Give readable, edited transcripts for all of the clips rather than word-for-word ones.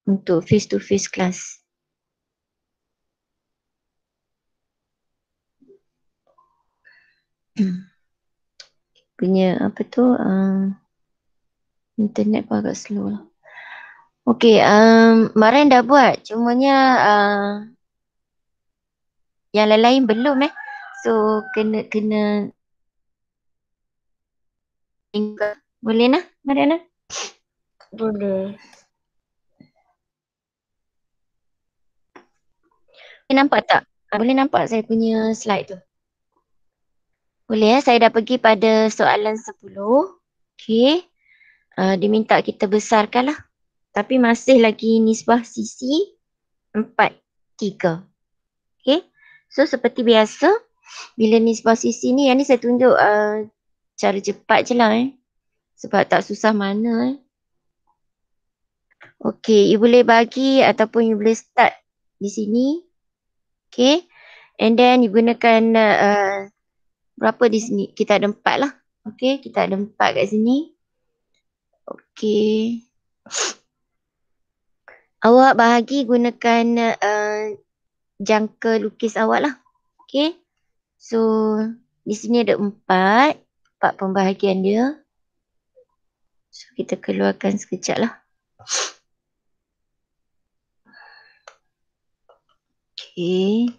untuk face to face class. Punya apa tu, internet pun agak slow lah. Okay, Marian dah buat. Cumanya yang lain-lain belum So kena boleh nah Mariana? Boleh. Boleh nampak tak? Boleh nampak saya punya slide tu? Boleh saya dah pergi pada soalan 10. Okay. Diminta kita besarkan lah. Tapi masih lagi nisbah sisi 4:3. Okay. So seperti biasa, bila nisbah sisi ni, yang ni saya tunjuk cara cepat je lah sebab tak susah mana Okay, you boleh bagi ataupun you boleh start di sini. Okay. And then you gunakan berapa di sini? Kita ada 4 lah. Okay, kita ada 4 kat sini. Okay. Awak bahagi gunakan jangka lukis awak lah. Okay. So, di sini ada 4 pembahagian dia. So, kita keluarkan sekejap lah. Okay.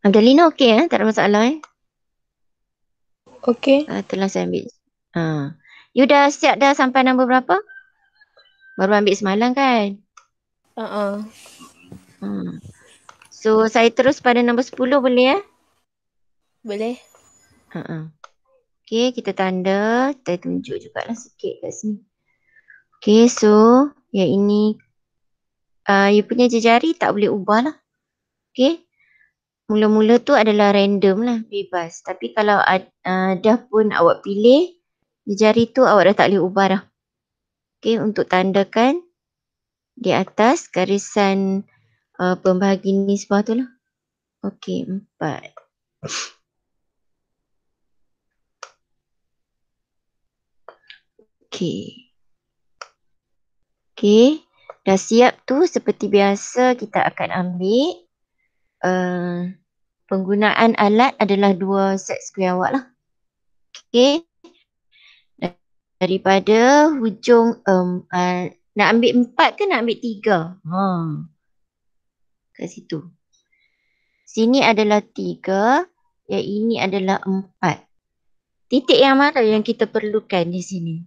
Angelina okey tak ada masalah Okey. Telah saya ambil. You dah siap dah sampai nombor berapa? Baru ambil semalam kan? So, saya terus pada nombor 10 boleh Boleh. Okay, kita tanda. Kita tunjuk jugalah sikit kat sini. Okay, so yang ini you punya jejari tak boleh ubah lah. Okay. Mula-mula tu adalah random lah, bebas. Tapi kalau dah pun awak pilih, jejari tu awak dah tak boleh ubah dah. Okay, untuk tandakan di atas garisan pembahagi nisbah tu lah. Okay, 4. Okay. Okay, dah siap tu seperti biasa kita akan ambil penggunaan alat adalah 2 set square awak lah. Okay. Daripada hujung nak ambil 4 ke nak ambil 3? Kat situ. Sini adalah 3, yang ini adalah 4. Titik yang mana yang kita perlukan di sini?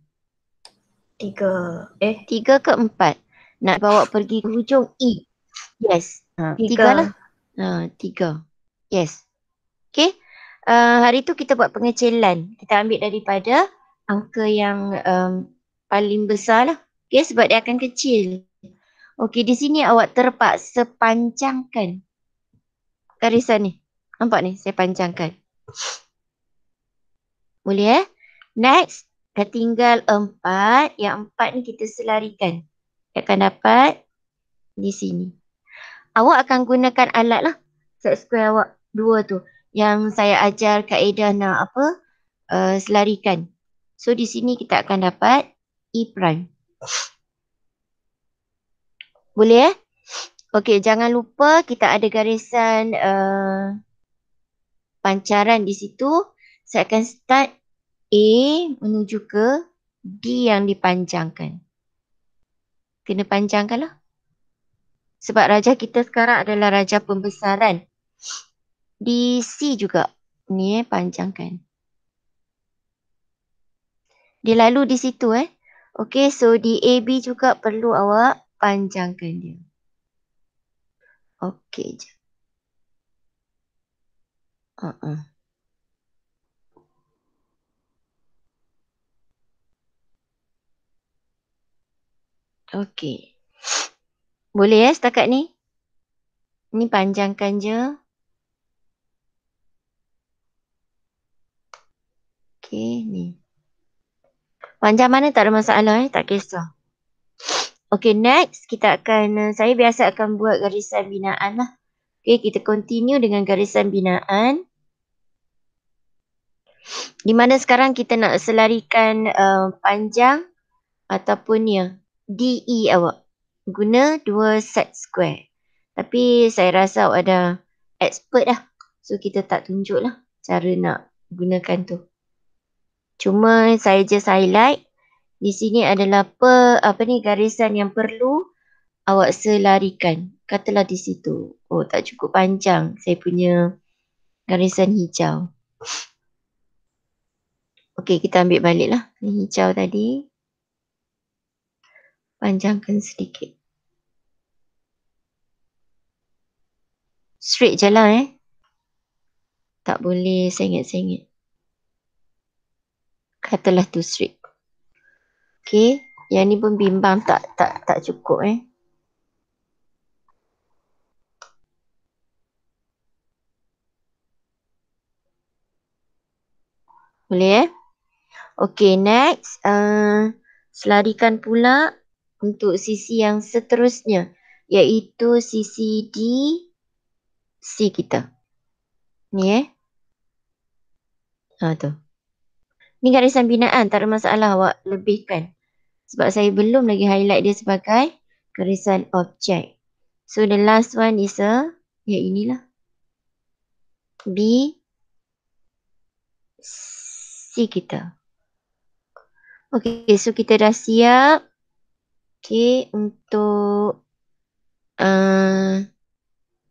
3. 3 ke 4? Nak bawa pergi ke hujung E. Yes. 3 lah. 3. Yes. Okay. Hari tu kita buat pengecilan. Kita ambil daripada angka yang paling besar lah. Okay, sebab dia akan kecil. Okay, di sini awak terpaksa panjangkan garisan ni. Nampak ni, saya panjangkan. Boleh Next, dah tinggal 4. Yang 4 ni kita selarikan. Dia akan dapat di sini. Awak akan gunakan alat lah. Set square awak 2 tu. Yang saya ajar kaedah nak apa? Selarikan. So di sini kita akan dapat E prime. Boleh Okey, jangan lupa kita ada garisan pancaran di situ. Saya akan start A menuju ke D yang dipanjangkan. Kena panjangkan lah. Sebab raja kita sekarang adalah raja pembesaran. Di C juga. Ni panjangkan. Dia lalu di situ Okey, so di AB juga perlu awak panjangkan dia. Okey je. Okey. Boleh setakat ni? Ni panjangkan je. Okey, ni. Panjang mana tak ada masalah tak kisah. Okey, next kita akan, saya biasa akan buat garisan binaan lah. Okey, kita continue dengan garisan binaan. Di mana sekarang kita nak selarikan panjang ataupun ya DE awak. Guna 2 set square. Tapi saya rasa awak dah expert dah. So kita tak tunjuk lah cara nak gunakan tu. Cuma saya just highlight. Di sini adalah garisan yang perlu awak selarikan. Katalah di situ. Oh, tak cukup panjang saya punya garisan hijau. Okey, kita ambil balik lah. Yang hijau tadi. Panjangkan sedikit. Straight je lah Tak boleh sengit-sengit. Katalah tu straight. Okey. Yang ni pun bimbang tak cukup Boleh Okey, next. Selarikan pula untuk sisi yang seterusnya. Iaitu sisi DC kita. Ni tu. Ni garisan binaan, tak ada masalah awak lebihkan. Sebab saya belum lagi highlight dia sebagai garisan objek. So the last one is inilah. B C kita. Okey, so kita dah siap. Okey, untuk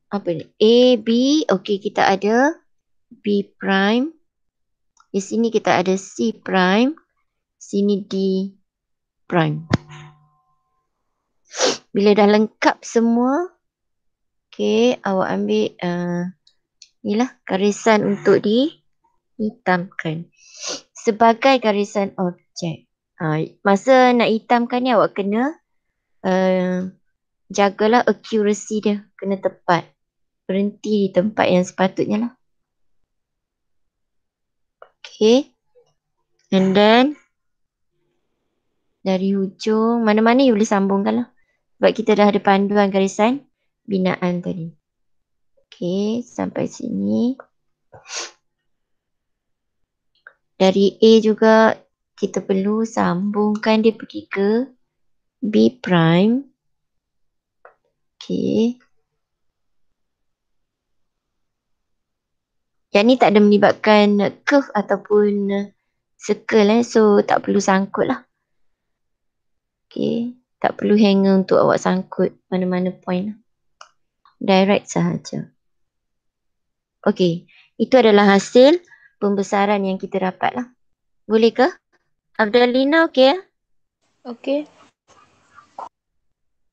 apa ni? A, B. Okey, kita ada B prime. Di sini kita ada C prime. Sini D prime. Bila dah lengkap semua, okey, awak ambil inilah garisan untuk dihitamkan sebagai garisan objek. Masa nak hitamkan ni awak kena jagalah accuracy dia, kena tepat. Berhenti di tempat yang sepatutnya lah. Okay. And then dari hujung mana-mana you boleh sambungkan lah. Sebab kita dah ada panduan garisan binaan tadi. Okay, sampai sini. Dari A juga kita perlu sambungkan dia pergi ke B prime. Okay. Yang ni tak ada melibatkan curve ataupun circle so tak perlu sangkut lah. Okay. Tak perlu hanger untuk awak sangkut mana-mana point. Direct sahaja. Okay. Itu adalah hasil pembesaran yang kita dapat lah. Boleh ke? Abdalina okey? Okey.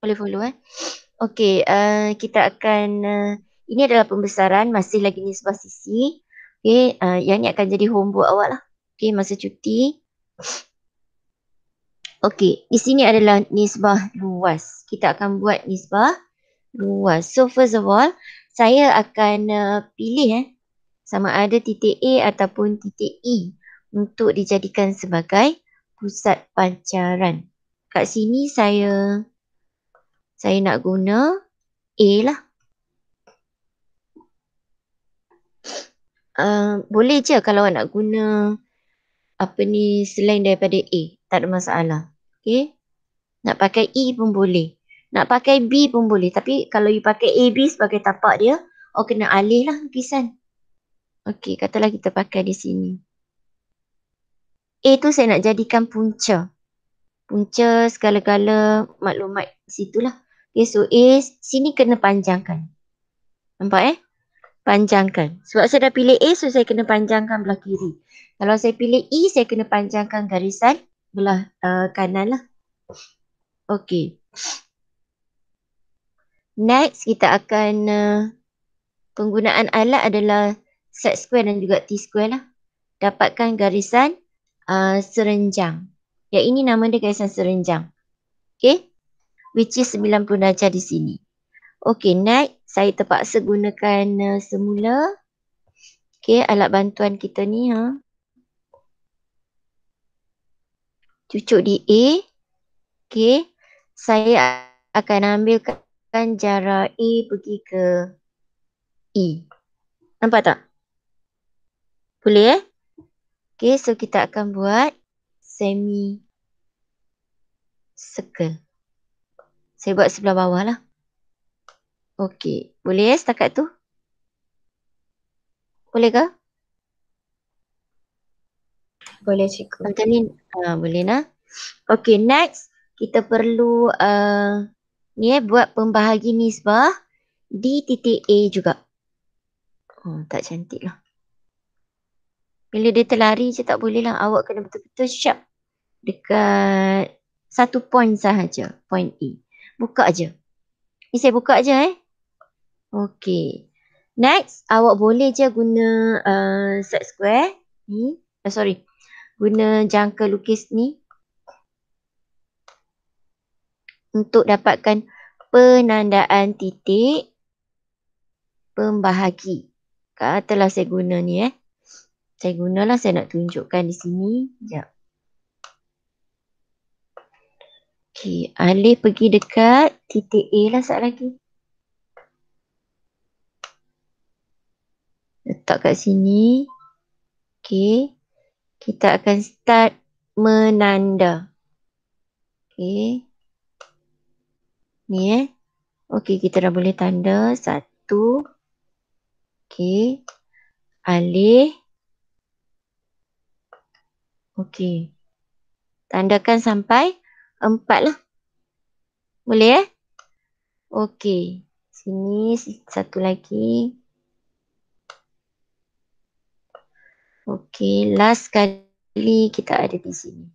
Boleh follow Okey. Kita akan ini adalah pembesaran. Masih lagi nisbah sisi. Okay. Yang ni akan jadi homework awak lah. Okay. Masa cuti. Okey, di sini adalah nisbah luas. Kita akan buat nisbah luas. So first of all, saya akan pilih sama ada titik A ataupun titik E untuk dijadikan sebagai pusat pancaran. Kat sini saya nak guna A lah. Boleh je kalau nak guna selain daripada A. Tak ada masalah. Okay. Nak pakai E pun boleh. Nak pakai B pun boleh. Tapi kalau you pakai AB sebagai tapak dia, kena alih lah lukisan. Okey, katalah kita pakai di sini. A tu saya nak jadikan punca. Punca segala-gala maklumat situlah. Okay, so A sini kena panjangkan. Nampak Panjangkan. Sebab saya dah pilih A, so saya kena panjangkan belah kiri. Kalau saya pilih E, saya kena panjangkan garisan belah kanan lah. Okey. Next, kita akan penggunaan alat adalah set square dan juga T-square lah. Dapatkan garisan serenjang. Yang ini nama dia garisan serenjang. Okay. Which is 90 darjah di sini. Okay, next. Saya terpaksa gunakan semula. Okay, alat bantuan kita ni. Cucuk di A. Okay. Saya akan ambilkan jarak A pergi ke E. Nampak tak? Boleh Okay, so kita akan buat semi circle. Saya buat sebelah bawah lah. Okay, boleh setakat tu? Boleh ke? Boleh cikgu. Macam ni, boleh lah. Okay, next kita perlu buat pembahagi nisbah di titik A juga. Tak cantik lah. Bila dia terlari je tak boleh lah. Awak kena betul-betul sharp dekat satu point sahaja. Point A. Buka je. Ni saya buka je Okay. Next, awak boleh je guna set square ni. Sorry. Guna jangka lukis ni untuk dapatkan penandaan titik pembahagi. Telah saya guna ni Saya gunalah, saya nak tunjukkan di sini. Sekejap. Okay, Alif pergi dekat titik A lah sekejap lagi. Letak kat sini. Okay. Kita akan start menanda. Okay. Ni Okay, kita dah boleh tanda. 1. Okay. Alif. Okay. Tandakan sampai 4 lah. Boleh Okay. Sini satu lagi. Okay. Last kali kita ada di sini.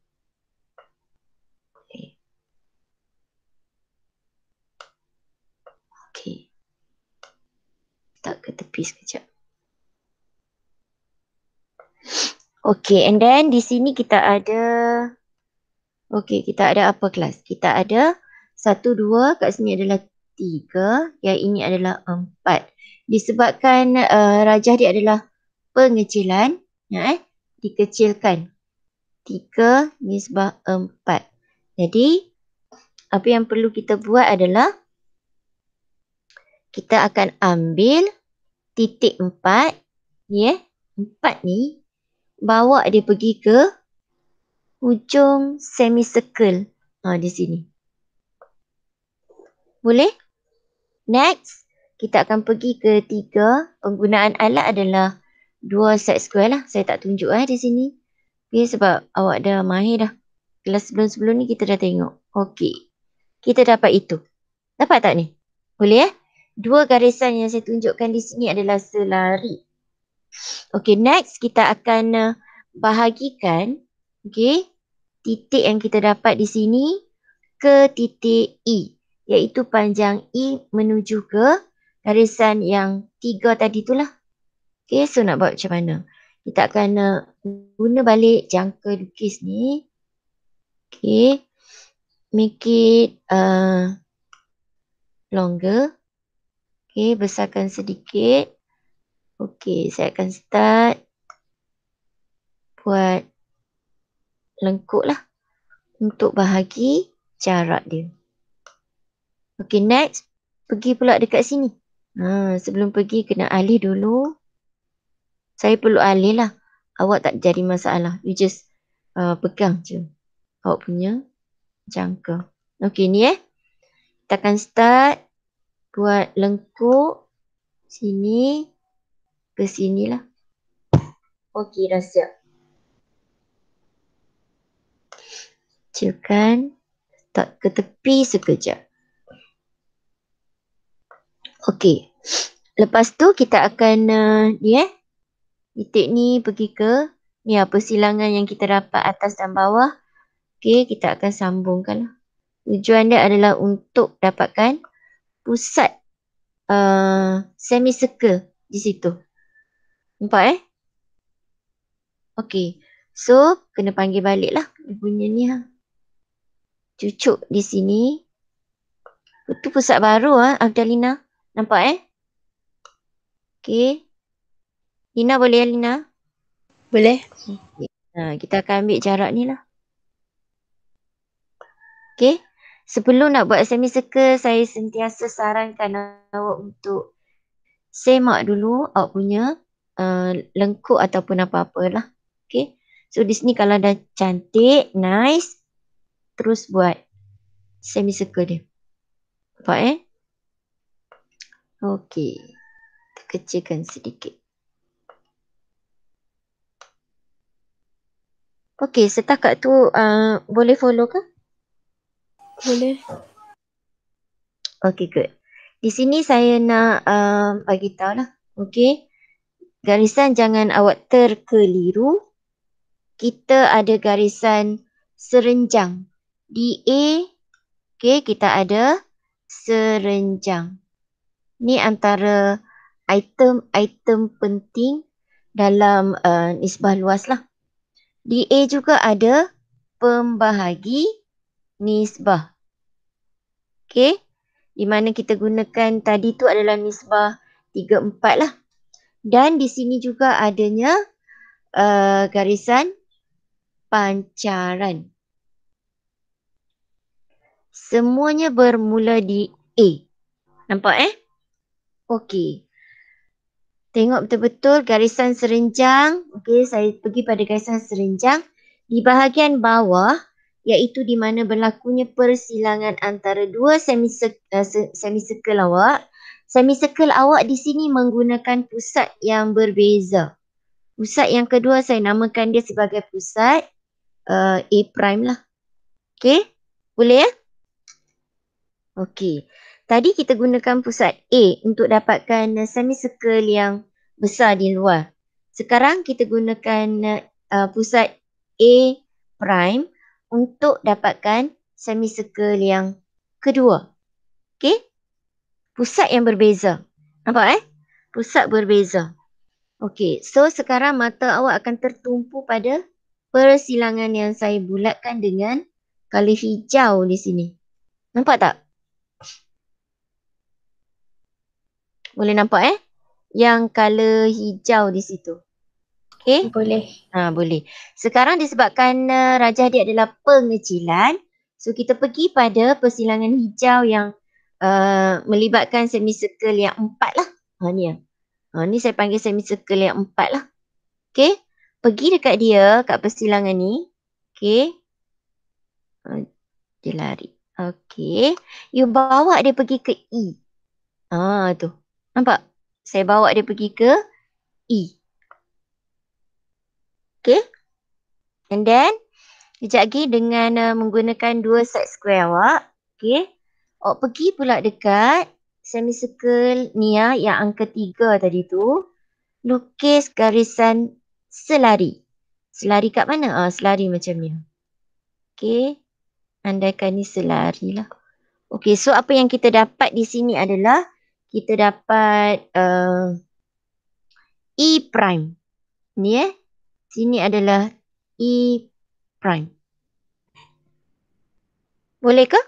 Okay. Okay. Tak ke tepi sekejap. Okay. And then di sini kita ada. Okay. Kita ada apa kelas? Kita ada 1, 2. Kat sini adalah 3. Yang ini adalah 4. Disebabkan rajah dia adalah pengecilan. Dikecilkan. 3 nisbah 4. Jadi, apa yang perlu kita buat adalah kita akan ambil titik 4. Ni 4 ni. Bawa dia pergi ke hujung semicircle. Di sini. Boleh? Next, kita akan pergi ke 3. Penggunaan alat adalah 2 set square lah. Saya tak tunjuk di sini. Okay, sebab awak dah mahir dah. Kelas sebelum-sebelum ni kita dah tengok. Okay. Kita dapat itu. Dapat tak ni? Boleh 2 garisan yang saya tunjukkan di sini adalah selari. Okay, next kita akan bahagikan titik yang kita dapat di sini ke titik E. Iaitu panjang E menuju ke garisan yang 3 tadi tu lah. Okay, so nak buat macam mana? Kita akan guna balik jangka lukis ni. Okay. Make it longer. Okay, besarkan sedikit. Okay, saya akan start buat lengkuk lah untuk bahagi jarak dia. Okay, next. Pergi pula dekat sini. Sebelum pergi kena alih dulu. Saya perlu alih lah. Awak tak jadi masalah. You just pegang je awak punya jangka. Okay, ni kita akan start buat lengkuk sini ke sini lah. Okay, dah siap. Kecilkan. Tak ke tepi sekejap. Okay. Lepas tu kita akan titik ni pergi ke ni persilangan yang kita dapat atas dan bawah. Okay, kita akan sambungkan lah. Tujuan dia adalah untuk dapatkan pusat semicircle di situ. Nampak Okay. So, kena panggil balik lah. Dia punya ni cucuk di sini. Itu pusat baru Afdalina. Nampak Okay. Lina boleh Lina? Boleh. Okay. Kita akan ambil jarak ni lah. Okay. Sebelum nak buat semicircle, saya sentiasa sarankan awak untuk semak dulu awak punya lengkuk ataupun apa-apalah. Okay. So di sini kalau dah cantik, nice, terus buat semicircle dia. Nampak Okey. Kecilkan sedikit. Okey, setakat tu boleh follow ke? Boleh. Okey, good. Di sini saya nak bagi tahu lah. Okey. Garisan jangan awak terkeliru. Kita ada garisan serenjang. Di A, okey, kita ada serenjang. Ni antara item-item penting dalam nisbah luas lah. Di A juga ada pembahagi nisbah. Okey. Di mana kita gunakan tadi tu adalah nisbah 3/4 lah. Dan di sini juga adanya garisan pancaran. Semuanya bermula di A. Nampak Okey. Tengok betul-betul garisan serenjang. Okey, saya pergi pada garisan serenjang. Di bahagian bawah, iaitu di mana berlakunya persilangan antara dua semicircle awak. Semicircle awak di sini menggunakan pusat yang berbeza. Pusat yang kedua saya namakan dia sebagai pusat A prime lah. Okey, boleh Okey. Tadi kita gunakan pusat A untuk dapatkan semicircle yang besar di luar. Sekarang kita gunakan pusat A prime untuk dapatkan semicircle yang kedua. Okey? Pusat yang berbeza. Nampak Pusat berbeza. Okey, so sekarang mata awak akan tertumpu pada persilangan yang saya bulatkan dengan color hijau di sini. Nampak tak? Boleh nampak yang color hijau di situ. Okey? Boleh. Boleh. Sekarang disebabkan rajah dia adalah pengecilan, so kita pergi pada persilangan hijau yang melibatkan semicircle yang 4 lah. Ni ni saya panggil semicircle yang 4 lah. Okey? Pergi dekat dia, kat persilangan ni. Okey? Dia lari. Okey. You bawa dia pergi ke E. Tu. Nampak? Saya bawa dia pergi ke E. Okay. And then, kejap lagi dengan menggunakan dua set square awak. Okay. Awak pergi pula dekat semicircle ni yang angka 3 tadi tu. Lukis garisan selari. Selari kat mana? Selari macam ni. Okay. Andaikan ni selari lah. Okay, so apa yang kita dapat di sini adalah kita dapat E prime. Ni sini adalah E prime. Boleh ke?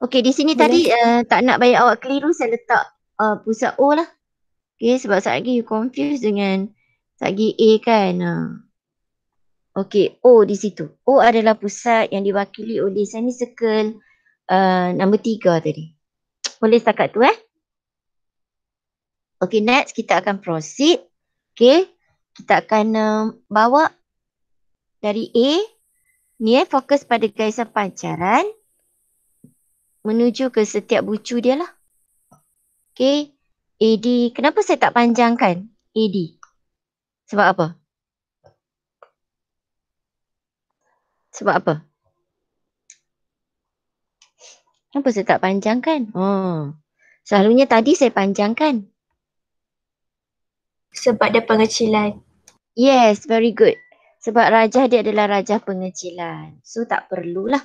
Okey, di sini Boleh. tadi tak nak bagi awak keliru, saya letak pusat O lah. Okey, sebab saat lagi you confuse dengan saat lagi A kan. Okey, O di situ. O adalah pusat yang diwakili oleh semicircle nombor 3 tadi. Boleh setakat tu Okey, next kita akan proceed. Okey, kita akan bawa dari A. Ni fokus pada garisan pancaran. Menuju ke setiap bucu dia lah. Okey, AD. Kenapa saya tak panjangkan AD? Sebab apa? Sebab apa? Kenapa saya tak panjangkan? Selalunya tadi saya panjangkan. Sebab dia pengecilan. Yes, very good. Sebab rajah dia adalah rajah pengecilan. So tak perlulah.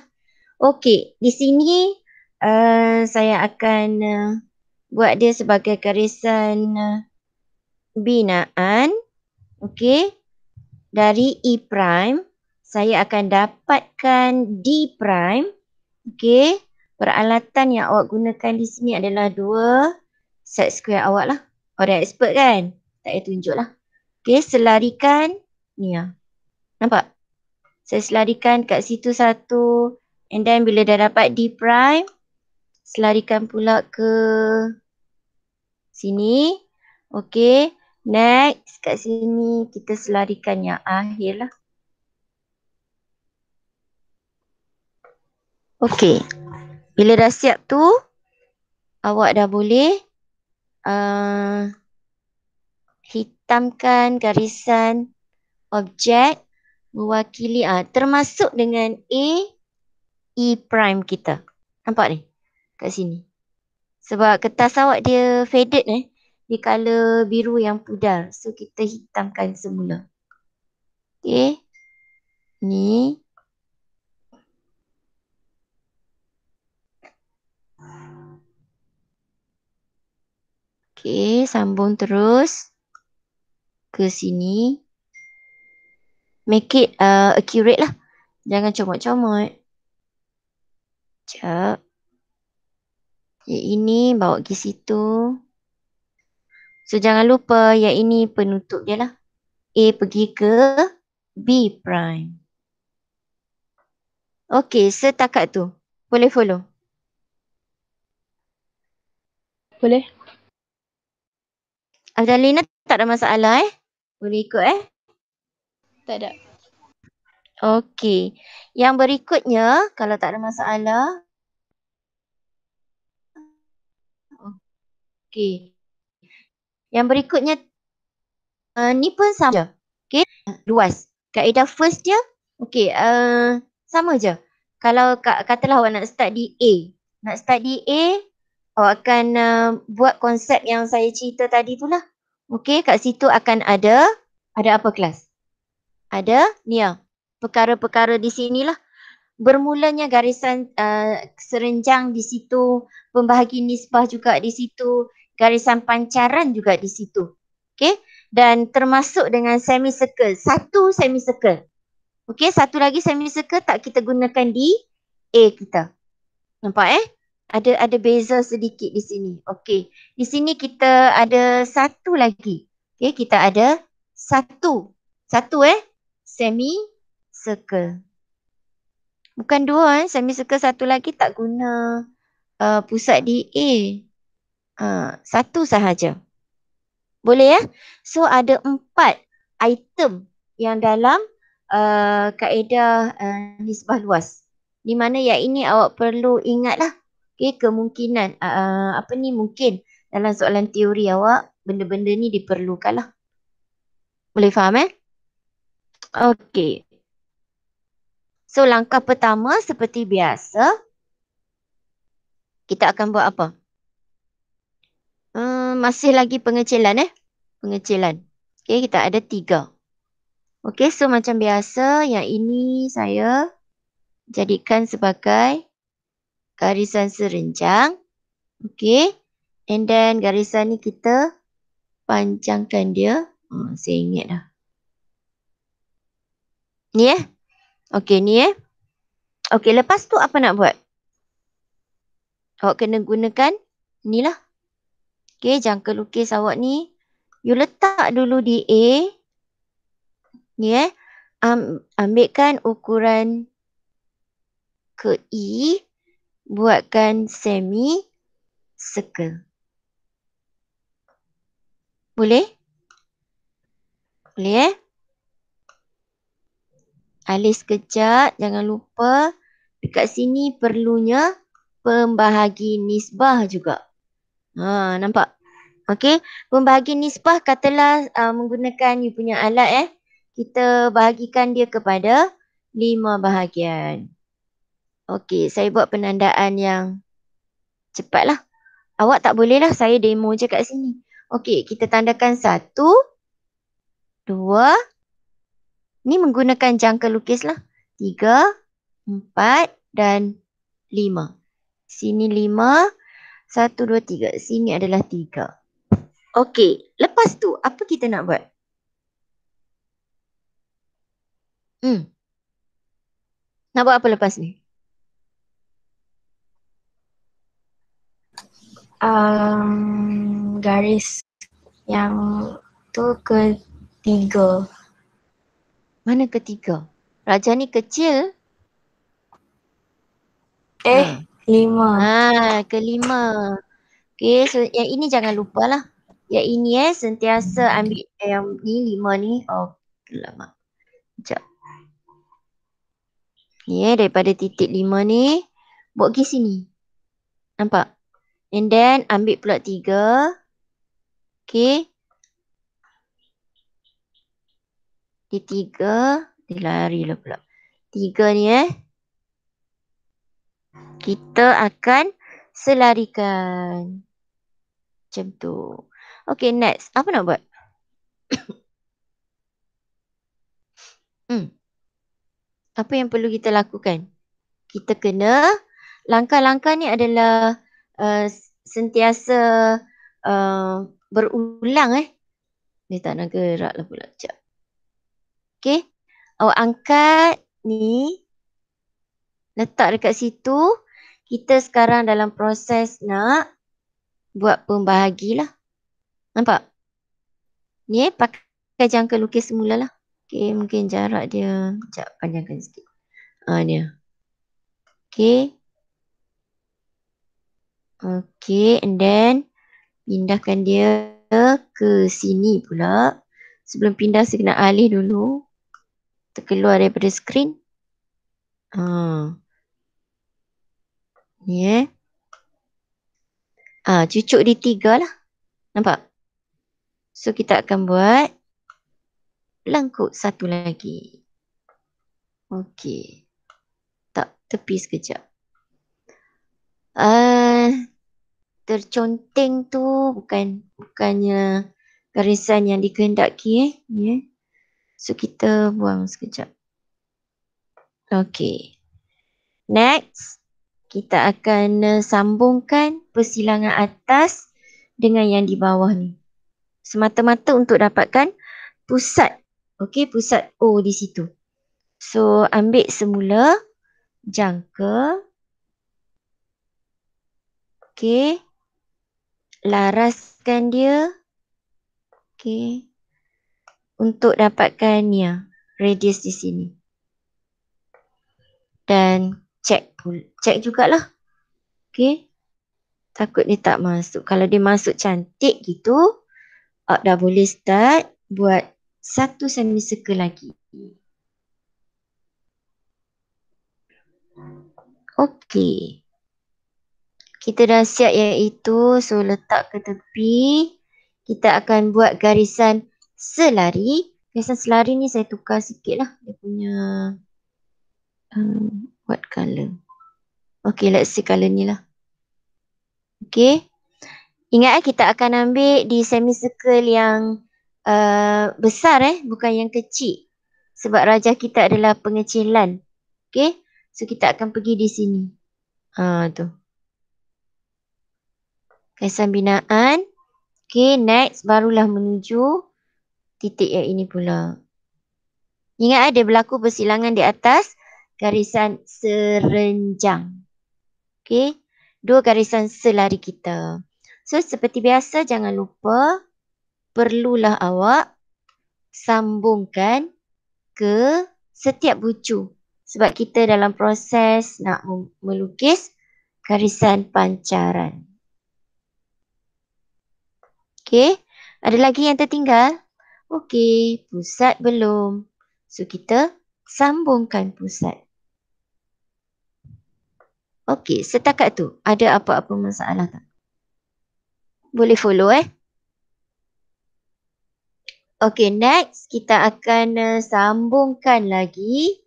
Okey, di sini saya akan buat dia sebagai garisan binaan. Okey. Dari E prime, saya akan dapatkan D prime. Okey. Peralatan yang awak gunakan di sini adalah dua set square awak lah. Awak dah expert kan? Tak payah tunjuk lah. Okey, selarikan ni Nampak? Saya selarikan kat situ satu. And then bila dah dapat D prime, selarikan pula ke sini. Okey. Next, kat sini kita selarikan yang akhir lah. Okey. Bila dah siap tu, awak dah boleh hitamkan garisan objek mewakili termasuk dengan A, E prime kita. Nampak ni? Kat sini. Sebab kertas awak dia faded Dia colour biru yang pudar. So kita hitamkan semula. Okay. Ni. Okay, sambung terus ke sini. Make it accurate lah. Jangan comot-comot. Sekejap. Yang ini bawa pergi situ. So jangan lupa yang ini penutup dia lah. A pergi ke B prime. Okay, setakat tu. Boleh follow? Boleh? Afdalina tak ada masalah Boleh ikut Tak ada. Okey. Yang berikutnya, kalau tak ada masalah. Okey. Yang berikutnya, ni pun sama je. Okey, luas. Kaedah first dia, okey, sama je. Kalau katalah awak nak start di A. Nak start di A, awak akan buat konsep yang saya cerita tadi tu lah. Okey, kat situ akan ada apa kelas? Ada ni perkara-perkara di sinilah. Bermulanya garisan serenjang di situ, pembahagi nisbah juga di situ, garisan pancaran juga di situ. Okey? Dan termasuk dengan semicircle, satu semicircle. Okey, satu lagi semicircle tak kita gunakan di A kita. Nampak Ada beza sedikit di sini. Okey, di sini kita ada satu lagi. Okey, kita ada satu semicircle. Bukan dua semicircle satu lagi tak guna pusat di A. Satu sahaja. Boleh So ada 4 item yang dalam kaedah nisbah luas. Di mana yang ini awak perlu ingatlah. Okay, kemungkinan mungkin dalam soalan teori awak benda-benda ni diperlukan lah. Boleh faham Okey. So langkah pertama seperti biasa, kita akan buat apa? Masih lagi pengecilan Pengecilan. Okay, kita ada 3. Okay, so macam biasa yang ini saya jadikan sebagai garisan serenjang. Okay. And then garisan ni kita panjangkan dia. Saya ingat dah. Ni Okay, ni Okay, lepas tu apa nak buat? Awak kena gunakan ni lah. Okay, jangka lukis awak ni. You letak dulu di A. Ni ambilkan ukuran ke E. Buatkan semi circle. Boleh? Boleh Alis sekejap. Jangan lupa. Dekat sini perlunya pembahagi nisbah juga. Nampak? Okey. Pembahagi nisbah katalah menggunakan you punya alat kita bahagikan dia kepada 5 bahagian. Okey. Saya buat penandaan yang cepatlah. Awak tak boleh lah. Saya demo je kat sini. Okey. Kita tandakan 1, 2. Ni menggunakan jangka lukis lah. 3, 4 dan 5. Sini 5. 1, 2, 3. Sini adalah 3. Okey. Lepas tu, apa kita nak buat? Nak buat apa lepas ni? Garis yang tu ketiga. Mana ketiga? Raja ni kecil. 5. Kelima. Okay, so yang ini jangan lupalah. Yang ini sentiasa ambil yang ni 5 ni. Oh, lama. Sekejap. Ni daripada titik 5 ni, buat pergi sini. Nampak? And then ambil pula 3. Okay. Di 3, dia lari lah pula. 3 ni kita akan selarikan. Macam tu. Okay, next. Apa nak buat? Apa yang perlu kita lakukan? Kita kena, langkah-langkah ni adalah sentiasa berulang Dia tak nak gerak lah pula. Sekejap. Okay. Awak angkat ni. Letak dekat situ. Kita sekarang dalam proses nak buat pembahagi lah. Nampak? Ni pakai jangka lukis semula lah. Okay, mungkin jarak dia. Sekejap, panjangkan sikit. Ni. Okay. Okay, and then pindahkan dia ke sini pula. Sebelum pindah, saya kena alih dulu. Terkeluar daripada skrin. Ni cucuk di 3 lah. Nampak? So, kita akan buat lengkuk satu lagi. Okay. Tak, tepi sekejap. Terconteng tu bukannya garisan yang dikehendaki ni. So kita buang sekejap. Okay. Next, kita akan sambungkan persilangan atas dengan yang di bawah ni. Semata-mata untuk dapatkan pusat. Okay, pusat O di situ. So ambil semula jangka. Okay. Laraskan dia. Okay. Untuk dapatkan radius di sini. Dan check jugalah. Okay. Takut dia tak masuk. Kalau dia masuk cantik gitu, dah boleh start buat satu semicircle lagi. Okay. Kita dah siap yang itu. So letak ke tepi. Kita akan buat garisan selari. Garisan selari ni saya tukar sikit lah. Dia punya what colour. Okay, let's see colour ni lah. Okay. Ingat kita akan ambil di semicircle yang besar bukan yang kecil. Sebab rajah kita adalah pengecilan. Okay. So kita akan pergi di sini. Tu. Garisan binaan. Okay, next barulah menuju titik yang ini pula. Ingat ada berlaku persilangan di atas garisan serenjang. Okay, 2 garisan selari kita. So seperti biasa jangan lupa perlulah awak sambungkan ke setiap bucu. Sebab kita dalam proses nak melukis garisan pancaran. Okay, ada lagi yang tertinggal? Okay, pusat belum. So, kita sambungkan pusat. Okay, setakat tu. Ada apa-apa masalah tak? Boleh follow Okay, next kita akan sambungkan lagi.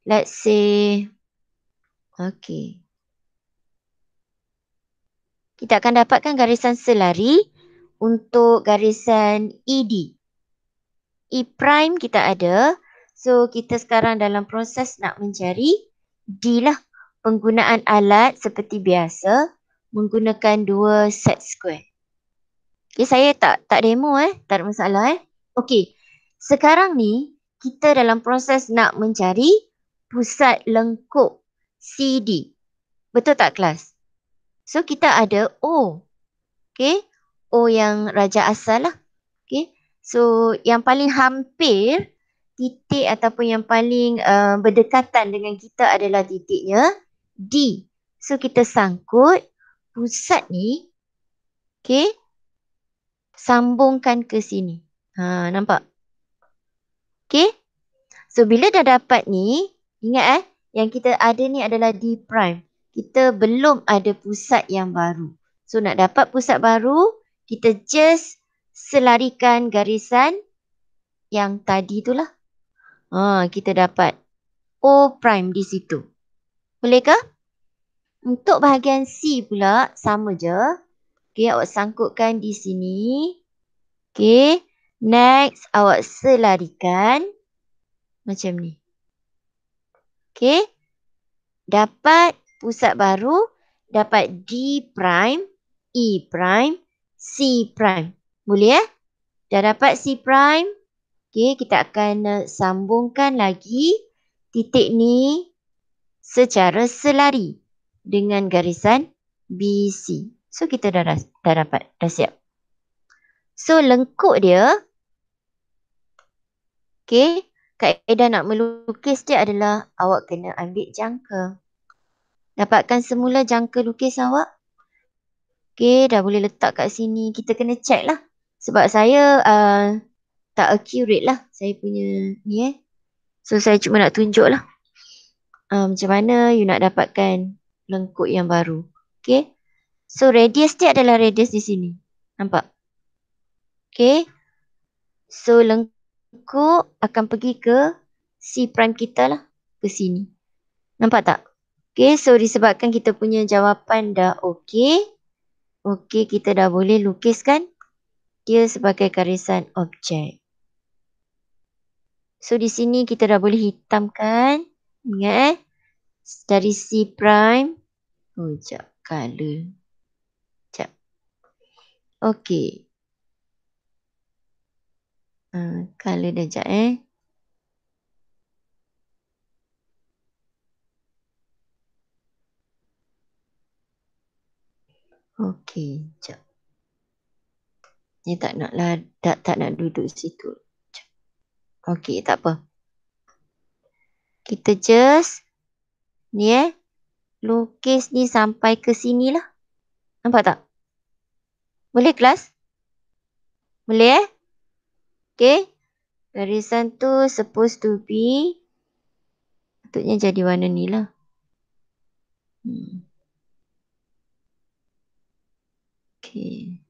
Let's say, okay. Kita akan dapatkan garisan selari untuk garisan ED. E prime kita ada. So, kita sekarang dalam proses nak mencari D lah. Penggunaan alat seperti biasa menggunakan 2 set square. Okay, saya tak demo tak ada masalah Okay, sekarang ni kita dalam proses nak mencari pusat lengkuk CD. Betul tak kelas? So, kita ada O. Okay, O yang raja asal lah. Okay, so yang paling hampir titik ataupun yang paling berdekatan dengan kita adalah titiknya D. So kita sangkut pusat ni. Okay. sambungkan ke sini. Nampak? Okay. So, bila dah dapat ni, ingat yang kita ada ni adalah D prime. Kita belum ada pusat yang baru. So, nak dapat pusat baru, kita just selarikan garisan yang tadi tu lah. Kita dapat O prime di situ. Boleh ke? Untuk bahagian C pula, sama je. Okay, awak sangkutkan di sini. Okay, next awak selarikan macam ni. Okay, dapat pusat baru, dapat D prime, E prime, C prime. Boleh Dah dapat C prime. Okay, kita akan sambungkan lagi titik ni secara selari dengan garisan BC. So, kita dah dapat, dah siap. So, lengkuk dia, okay, kaedah nak melukis dia adalah awak kena ambil jangka. Dapatkan semula jangka lukis awak. Okay, dah boleh letak kat sini. Kita kena check lah. Sebab saya tak accurate lah saya punya ni So, saya cuma nak tunjuk lah macam mana you nak dapatkan lengkuk yang baru. Okay. So, radius dia adalah radius di sini. Nampak? Okay. So, lengkuk akan pergi ke C prime kita lah. Ke sini. Nampak tak? Okay. So, disebabkan kita punya jawapan dah okay. Okay, kita dah boleh lukiskan dia sebagai garisan objek. So, di sini kita dah boleh hitamkan. Ingat dari C prime. Sekejap. Color. Sekejap. Okay. Color dah sekejap Okay. Sekejap. Ni tak nak duduk situ. Okay, tak apa. Kita just ni lukis ni sampai ke sini lah. Nampak tak? Boleh kelas? Boleh Okay. Garisan tu supposed to be patutnya jadi warna ni lah. Okay.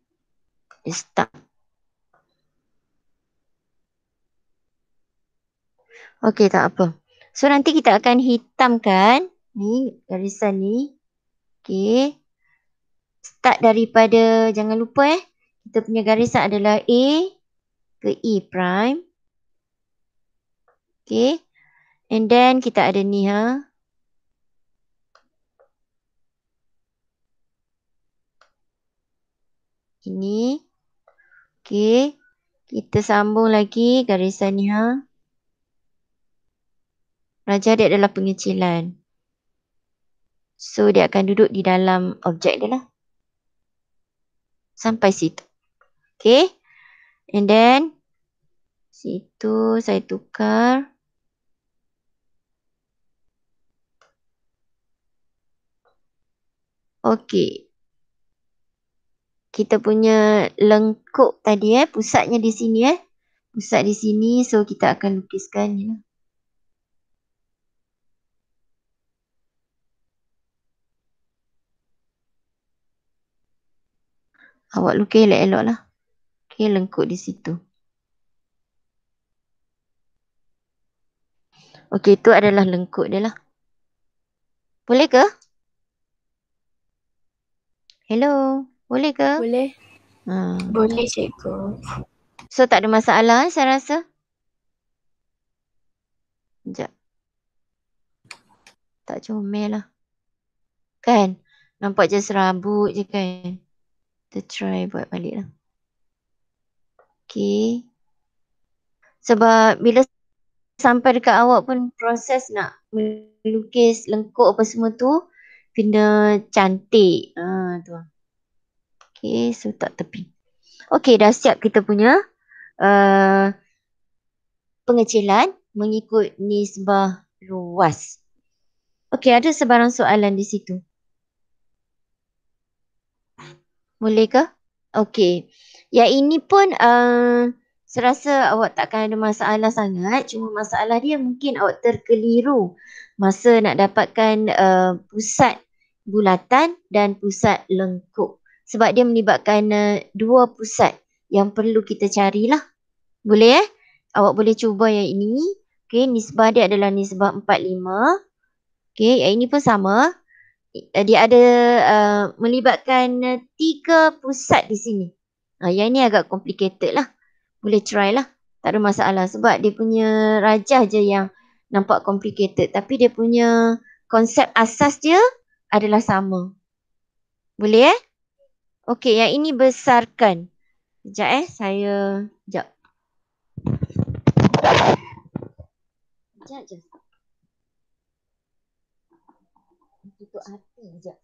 Start. Okay, tak apa. So, nanti kita akan hitamkan ni garisan ni. Okay. Start daripada, jangan lupa kita punya garisan adalah A ke E prime. Okay. And then kita ada ni Ini. Okay. Kita sambung lagi garisan ni Raja dia adalah pengecilan. So, dia akan duduk di dalam objek dia lah. Sampai situ. Okay. And then, situ saya tukar. Okay. Kita punya lengkuk tadi pusatnya di sini Pusat di sini. So, kita akan lukiskan ni lah. Awak lukis elok-elok lah. Okay, lengkuk di situ. Okay, itu adalah lengkuk dia lah. Boleh ke? Hello, boleh ke? Boleh. Boleh, cikgu. So, tak ada masalah saya rasa. Sekejap. Tak comel lah. Kan? Nampak je serabut je kan? Kita try buat balik lah. Okay. Sebab bila sampai dekat awak pun proses nak melukis lengkuk apa semua tu kena cantik. Tu. Okay, so tak tepi. Okay, dah siap kita punya pengecilan mengikut nisbah luas. Okay, ada sebarang soalan di situ? Boleh ke? Okay. Yang ini pun serasa awak takkan ada masalah sangat. Cuma masalah dia mungkin awak terkeliru masa nak dapatkan pusat bulatan dan pusat lengkuk. Sebab dia melibatkan dua pusat yang perlu kita carilah. Boleh Awak boleh cuba yang ini. Okay, nisbah dia adalah nisbah 45. Okay, yang ini pun sama. Dia ada melibatkan 3 pusat di sini. Yang ini agak complicated lah. Boleh try lah. Tak ada masalah. Sebab dia punya rajah je yang nampak complicated. Tapi dia punya konsep asas dia adalah sama. Boleh Okey, yang ini besarkan. Sekejap saya... Sekejap. Sekejap je. Tutup hati sekejap.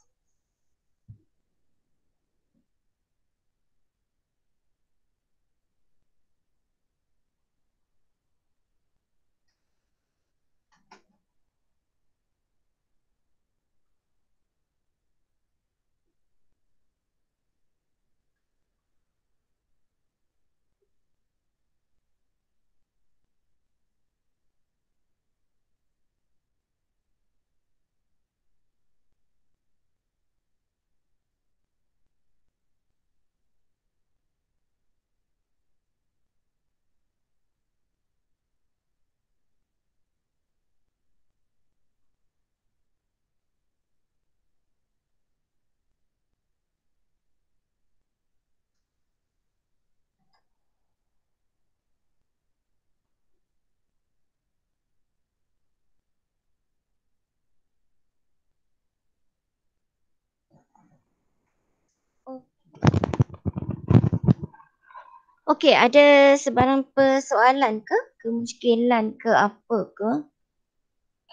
Okey, ada sebarang persoalan ke? Kemuskilan ke apa ke?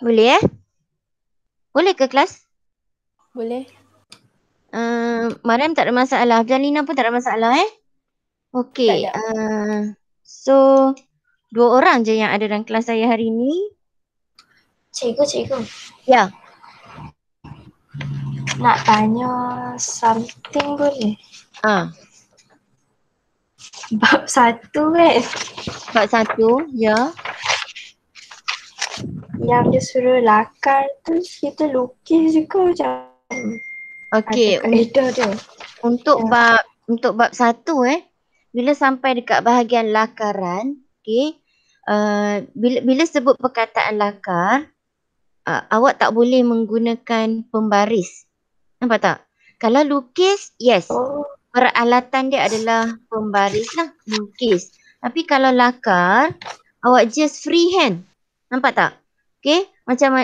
Boleh Boleh ke kelas? Boleh. Mariam tak ada masalah. Afzalina pun tak ada masalah Okey. Tak ada. So, 2 orang je yang ada dalam kelas saya hari ni. Cikgu. Ya. Nak tanya something boleh? Bab 1 Bab 1, ya. Yang dia suruh lakar tu kita lukis je ke macam Okey, ada kaedah dia? untuk bab 1 bila sampai dekat bahagian lakaran, okey. Bila sebut perkataan lakar, awak tak boleh menggunakan pembaris. Nampak tak? Kalau lukis, yes. Peralatan dia adalah pembaris lah, lukis. Tapi kalau lakar, awak just freehand. Nampak tak? Okay, macam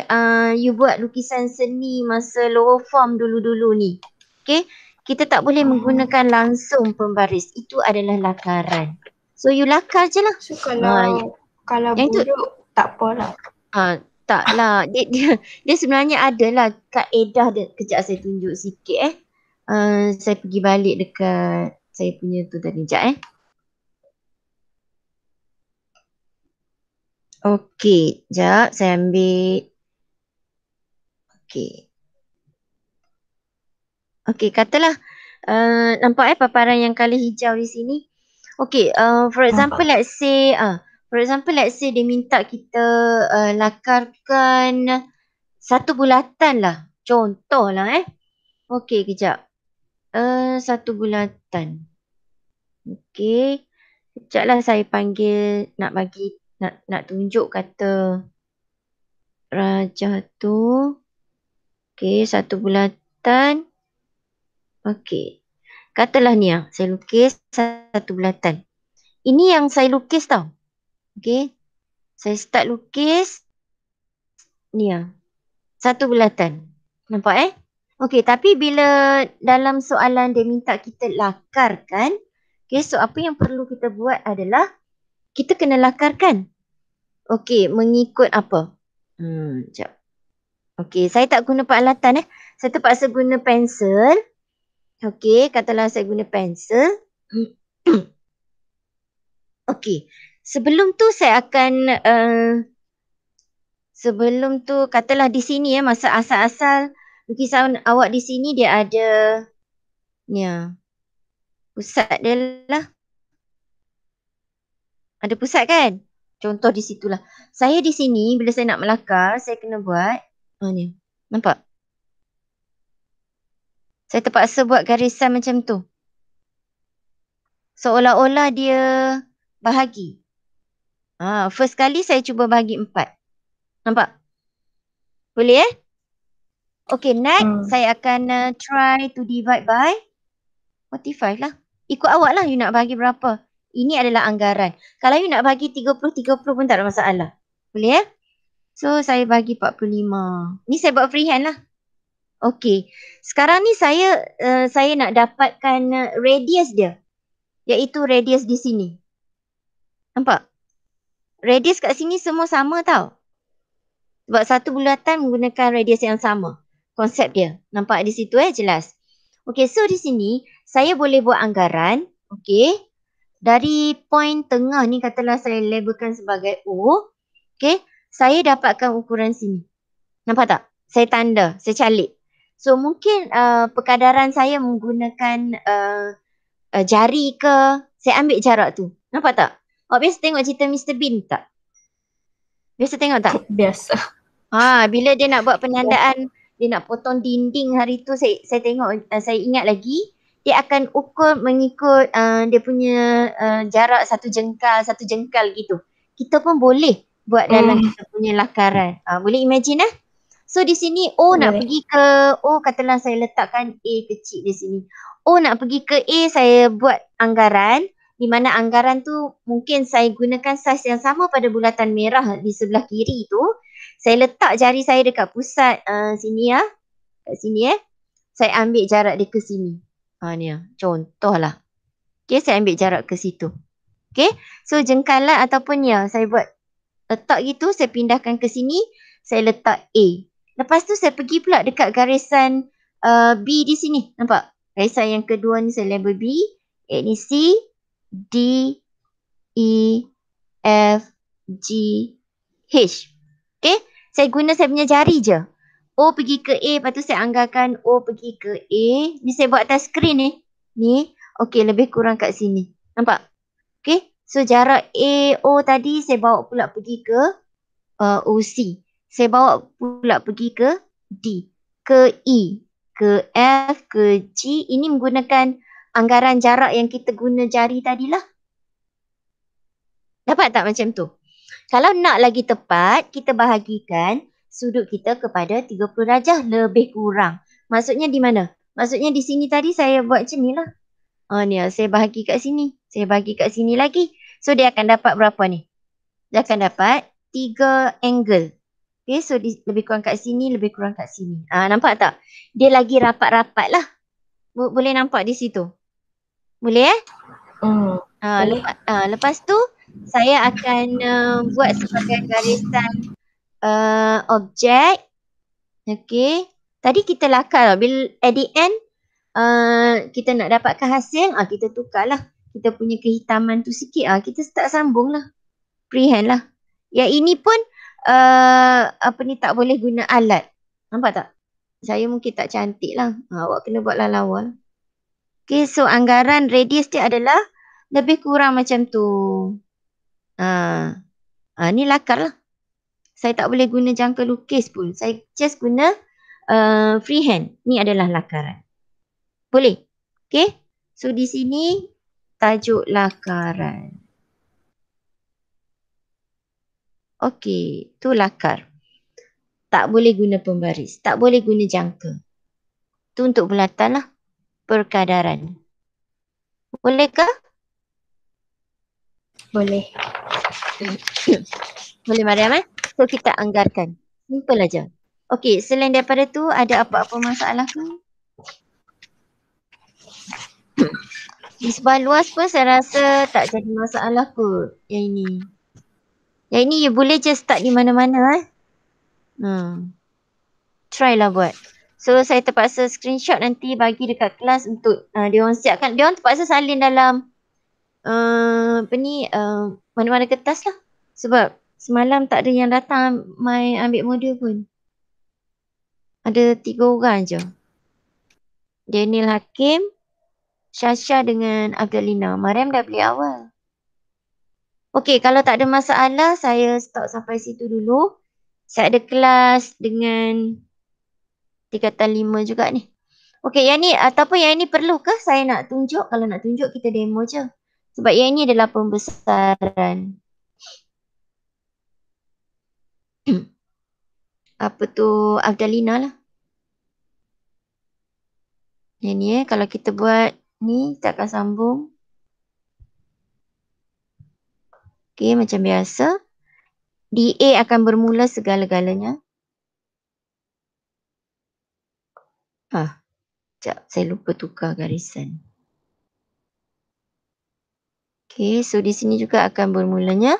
you buat lukisan seni masa lower form dulu-dulu ni. Okay, kita tak boleh menggunakan langsung pembaris. Itu adalah lakaran. So you lakar je lah. So kalau yang buruk tu, tak apalah. Taklah. Dia sebenarnya adalah kaedah dia. Kejap saya tunjuk sikit saya pergi balik dekat saya punya tu tadi. Sekejap Okey, sekejap saya ambil. Okey, katalah nampak paparan yang colour hijau di sini. Okey, for example let's say dia minta kita lakarkan satu bulatan lah. Contoh lah Okey, kejap. Satu bulatan. Okey. Sekejap lah saya panggil nak tunjuk kata rajah tu. Okey, satu bulatan. Okey. Katalah ni saya lukis satu bulatan. Ini yang saya lukis tau. Okey. Saya start lukis ni satu bulatan. Nampak Okey, tapi bila dalam soalan dia minta kita lakarkan, so apa yang perlu kita buat adalah kita kena lakarkan. Okey, mengikut apa? Sekejap. Okey, saya tak guna peralatan Saya terpaksa guna pensel. Okey, katalah saya guna pensel. Okey, sebelum tu saya akan sebelum tu katalah di sini masa asal-asal lukisan awak di sini dia ada ni pusat dia lah. Ada pusat kan? Contoh di situlah. Saya di sini bila saya nak melakar, saya kena buat ni. Nampak? Saya terpaksa buat garisan macam tu. Seolah-olah dia bahagi. First kali saya cuba bahagi 4. Nampak? Boleh Okay, next saya akan try to divide by 45 lah. Ikut awak lah you nak bagi berapa. Ini adalah anggaran. Kalau you nak bagi 30-30 pun tak ada masalah. Boleh So saya bagi 45. Ni saya buat freehand lah. Okay. Sekarang ni saya nak dapatkan radius dia. Iaitu radius di sini. Nampak? Radius kat sini semua sama tau. Sebab satu bulatan menggunakan radius yang sama. Konsep dia. Nampak di situ jelas. Okay, so di sini saya boleh buat anggaran. Okay. Dari point tengah ni katalah saya labelkan sebagai O. Okay. Saya dapatkan ukuran sini. Nampak tak? Saya tanda. Saya calik. So mungkin perkadaran saya menggunakan jari ke. Saya ambil jarak tu. Nampak tak? Awak biasa tengok cerita Mr. Bean tak? Biasa tengok tak? Biasa. Bila dia nak buat penandaan, dia nak potong dinding hari tu, saya tengok, saya ingat lagi, dia akan ukur mengikut dia punya jarak satu jengkal gitu. Kita pun boleh buat dalam kita punya lakaran. Boleh imagine So di sini O nak pergi ke O, katalah saya letakkan A kecil di sini. O nak pergi ke A, saya buat anggaran, di mana anggaran tu mungkin saya gunakan saiz yang sama pada bulatan merah di sebelah kiri tu. Saya letak jari saya dekat pusat sini kat sini Saya ambil jarak dia ke sini. Ni contoh lah. Okay, saya ambil jarak ke situ. Okay, so jengkalan ataupun saya buat letak gitu, saya pindahkan ke sini, saya letak A. Lepas tu saya pergi pula dekat garisan B di sini. Nampak? Garisan yang kedua ni saya label B. Ni C, D, E, F, G, H. Okay? Saya guna saya punya jari je. O pergi ke A, lepas tu saya anggarkan O pergi ke A. Ni saya buat atas skrin ni. Ni, okay, lebih kurang kat sini. Nampak? Okay? So jarak A, O tadi saya bawa pula pergi ke OC. Saya bawa pula pergi ke D, ke E, ke F, ke G. Ini menggunakan anggaran jarak yang kita guna jari tadilah. Dapat tak macam tu? Kalau nak lagi tepat, kita bahagikan sudut kita kepada 30 darjah lebih kurang. Maksudnya di mana? Maksudnya di sini tadi saya buat macam ni lah. Ni saya bahagi kat sini. Saya bahagi kat sini lagi. So dia akan dapat berapa ni? Dia akan dapat 3 angle. Okay, so lebih kurang kat sini, lebih kurang kat sini. Nampak tak? Dia lagi rapat-rapat lah. Boleh nampak di situ? Boleh lepas tu, saya akan buat sebagai garisan objek. Okay. Tadi kita lakar. Bila at the end, kita nak dapatkan hasil, kita tukarlah. Kita punya kehitaman tu sikit, kita start sambung lah. Freehand lah. Yang ini pun tak boleh guna alat. Nampak tak? Saya mungkin tak cantik lah. Awak kena buat lawa. Okay, so anggaran radius dia adalah lebih kurang macam tu. Ni lakar lah. Saya tak boleh guna jangka lukis pun. Saya just guna freehand. Ni adalah lakaran. Boleh? Okay. So di sini tajuk lakaran. Okey, tu lakar. Tak boleh guna pembaris. Tak boleh guna jangka. Tu untuk bulatan lah. Perkadaran. Bolehkah? Boleh. Boleh Mariam So kita anggarkan. Simple aja. Okey, selain daripada tu ada apa-apa masalah ke? Di sebelah luas pun saya rasa tak jadi masalah kot. Yang ini. Yang ini you boleh just start di mana-mana Try lah buat. So saya terpaksa screenshot nanti bagi dekat kelas untuk dia orang siapkan. Dia orang terpaksa salin dalam mana-mana kertas lah. Sebab semalam tak ada yang datang mai ambil modul pun. Ada 3 orang je. Daniel Hakim, Syasha dengan Agdalina. Mariam dah beli awal. Okey, kalau tak ada masalah, saya stop sampai situ dulu. Saya ada kelas dengan tingkatan 5 juga ni. Okey, yang ni ataupun yang ni perlu ke saya nak tunjuk? Kalau nak tunjuk, kita demo je. Sebab yang ni adalah pembesaran. Apa tu, Afdalina lah. Yang ni kalau kita buat ni, kita akan sambung. Okey, macam biasa. DA akan bermula segala-galanya. Sekejap, saya lupa tukar garisan. Okey, so di sini juga akan bermulanya.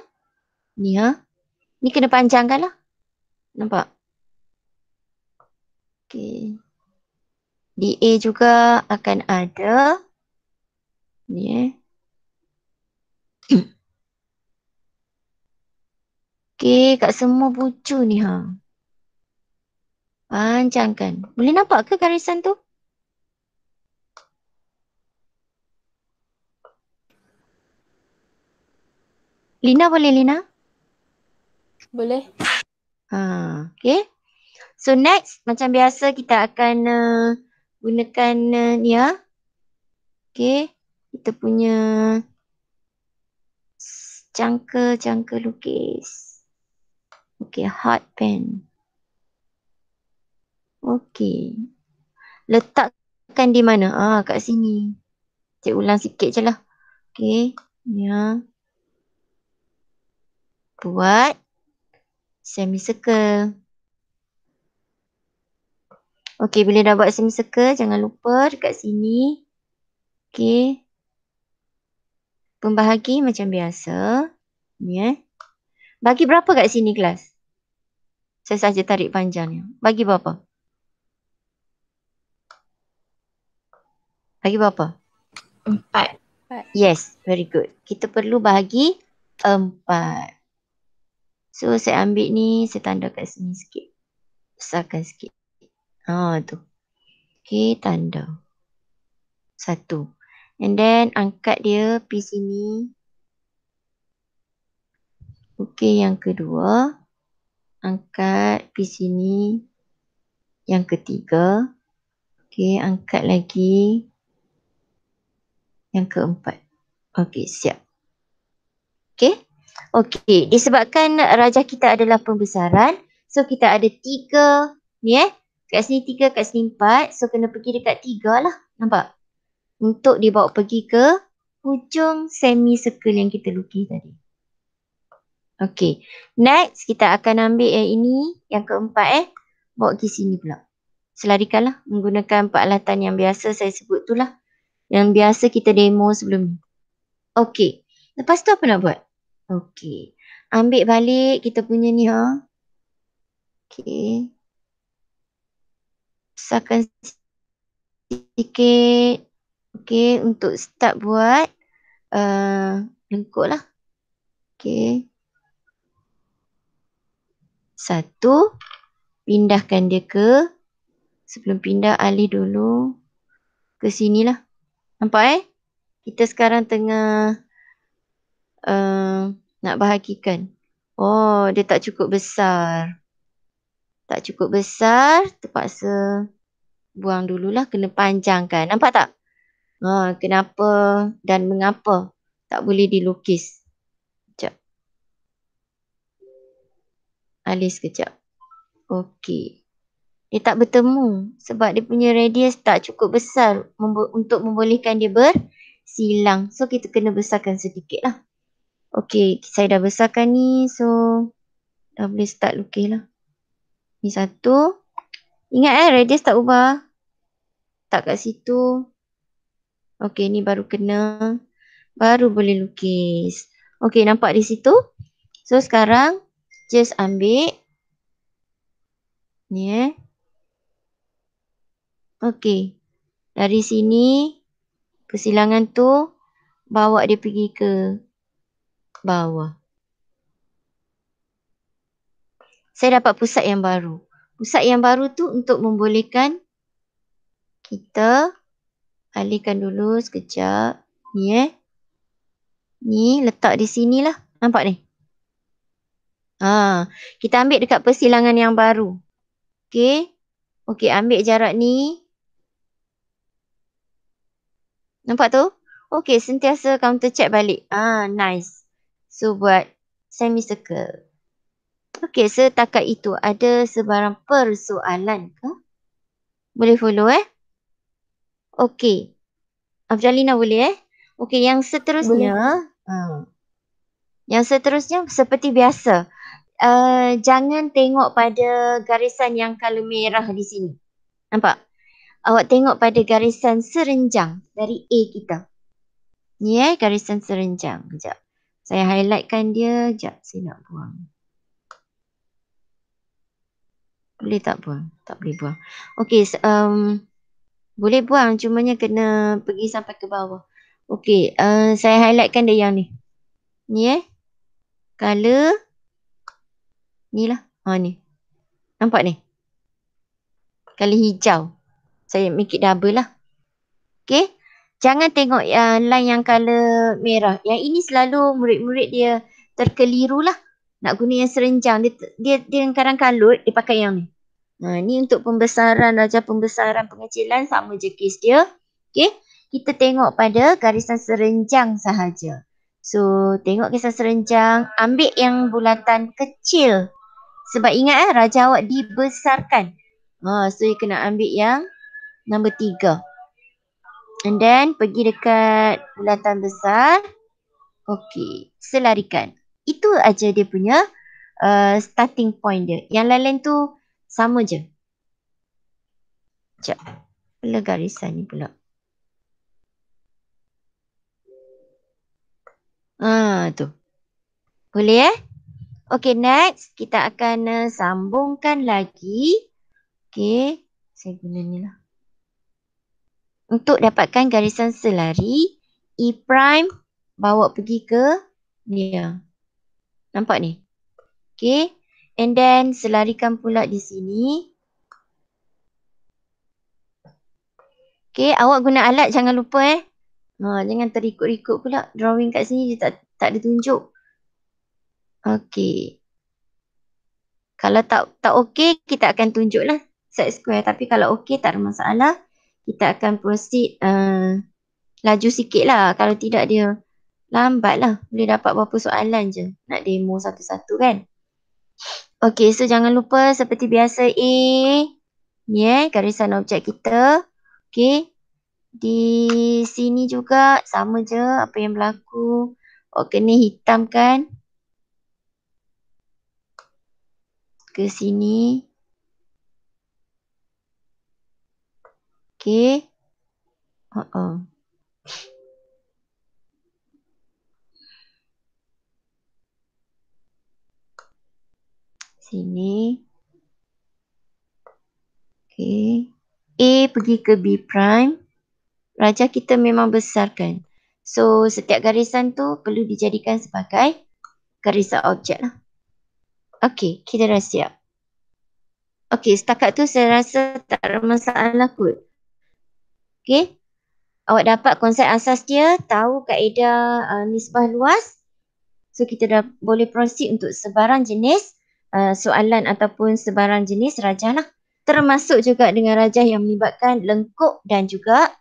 Ni Ni kena panjangkan lah. Nampak? Okey. DA juga akan ada. Ni Okey, kat semua bucu ni panjangkan. Boleh nampak ke garisan tu? Lina boleh, Lina? Boleh. Okey. So next, macam biasa kita akan gunakan ni Okey. Kita punya cangka lukis. Okey, hard pen. Okey. Letakkan di mana? Kat sini. Cik ulang sikit je lah. Okey. Ni Buat semicircle. Okey, bila dah buat semicircle, jangan lupa dekat sini. Okey. Pembahagi macam biasa. Ni Bagi berapa kat sini kelas? Saya saja tarik panjangnya. Bagi berapa? Bagi berapa? 4. Yes, very good. Kita perlu bahagi 4. So, saya ambil ni, saya tanda kat sini sikit. Besarkan sikit. Tu. Okay, tanda. 1. And then, angkat dia pergi sini. Okay, yang kedua. Angkat pergi sini. Yang ketiga. Okay, angkat lagi. Yang keempat. Okay, siap. Okay. Okay, disebabkan rajah kita adalah pembesaran. So, kita ada 3. Ni kat sini 3, kat sini 4. So, kena pergi dekat 3 lah. Nampak? Untuk dibawa pergi ke hujung semicircle yang kita lukis tadi. Okay. Next, kita akan ambil yang ini. Yang keempat bawa pergi sini pula. Selarikanlah menggunakan peralatan yang biasa saya sebut tu lah. Yang biasa kita demo sebelum ni. Okay. Lepas tu apa nak buat? Okay. Ambil balik kita punya ni Okay. Besarkan sikit. Okay. Untuk start buat lengkuk lah. Okay. 1. Pindahkan dia ke. Sebelum pindah, alih dulu ke sini lah. Nampak Kita sekarang tengah nak bahagikan. Oh, dia tak cukup besar. Tak cukup besar, terpaksa buang dululah, kena panjangkan. Nampak tak? Kenapa dan mengapa tak boleh dilukis? Sekejap. Alih sekejap. Okey. Dia tak bertemu sebab dia punya radius tak cukup besar untuk membolehkan dia bersilang. So, kita kena besarkan sedikit lah. Okey, saya dah besarkan ni. So, dah boleh start lukis lah. Ni 1. Ingat radius tak ubah. Tak kat situ. Okey, ni baru kena. Baru boleh lukis. Okey, nampak di situ? So, sekarang just ambil. Ni Okey. Dari sini, persilangan tu, bawa dia pergi ke bawah. Saya dapat pusat yang baru. Pusat yang baru tu untuk membolehkan kita alihkan dulu sekejap. Ni Ni letak di sini lah. Nampak ni? Kita ambil dekat persilangan yang baru. Okey. Okey, ambil jarak ni. Nampak tu? Okey, sentiasa counter check balik. Nice. So, buat semicircle. Okey, setakat itu ada sebarang persoalan ke? Boleh follow Okey. Afjalina boleh Okey, yang seterusnya. Yang seterusnya seperti biasa. Jangan tengok pada garisan yang color merah di sini. Nampak? Awak tengok pada garisan serenjang dari A kita. Ni garisan serenjang. Sekejap. Saya highlightkan dia. Sekejap, saya nak buang. Boleh tak buang? Tak boleh buang. Okey, boleh buang. Cumanya kena pergi sampai ke bawah. Okey, saya highlightkan dia yang ni. Ni color. Ni lah. Ni. Nampak ni? Color hijau. Saya make it double lah. Okay. Jangan tengok line yang color merah. Yang ini selalu murid-murid dia terkeliru lah. Nak guna yang serenjang. Dia kadang kalut, dia pakai yang ni. Ni untuk pembesaran, darjah pembesaran pengecilan sama je kes dia. Okay. Kita tengok pada garisan serenjang sahaja. So, tengok garisan serenjang. Ambil yang bulatan kecil. Sebab ingat raja awak dibesarkan. So, you kena ambil yang nombor 3. And then pergi dekat bulatan besar. Okey, selarikan. Itu aja dia punya starting point dia. Yang lain-lain tu sama je. Sekejap. Pula garisan ni pula. Tu. Boleh Okey, next. Kita akan sambungkan lagi. Okey. Saya guna ni lah. Untuk dapatkan garisan selari, E prime bawa pergi ke ni. Nampak ni? Okay. And then selarikan pula di sini. Okay. Awak guna alat jangan lupa jangan terikut-ikut pula. Drawing kat sini dia tak ada tunjuk. Okay. Kalau tak okay, kita akan tunjuk lah set square. Tapi kalau okay, tak ada masalah. Kita akan proceed laju sikit lah. Kalau tidak dia lambat lah. Boleh dapat berapa soalan je. Nak demo satu-satu kan. Okay, so jangan lupa seperti biasa A. Ni garisan objek kita. Okay. Di sini juga sama je apa yang berlaku. Kena hitamkan. Ke sini. Okay. Sini. Okay. A pergi ke B prime. Raja kita memang besarkan. So, setiap garisan tu perlu dijadikan sebagai garisan objek lah. Okay, kita dah siap. Okay, setakat tu saya rasa tak ada masalah kot. Okay. Awak dapat konsep asas dia, tahu kaedah nisbah luas. So, kita dah boleh proceed untuk sebarang jenis soalan ataupun sebarang jenis rajah lah. Termasuk juga dengan rajah yang melibatkan lengkuk dan juga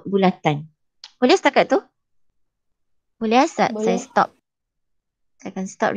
bulatan. Boleh setakat tu? Boleh Saya stop. Saya akan stop.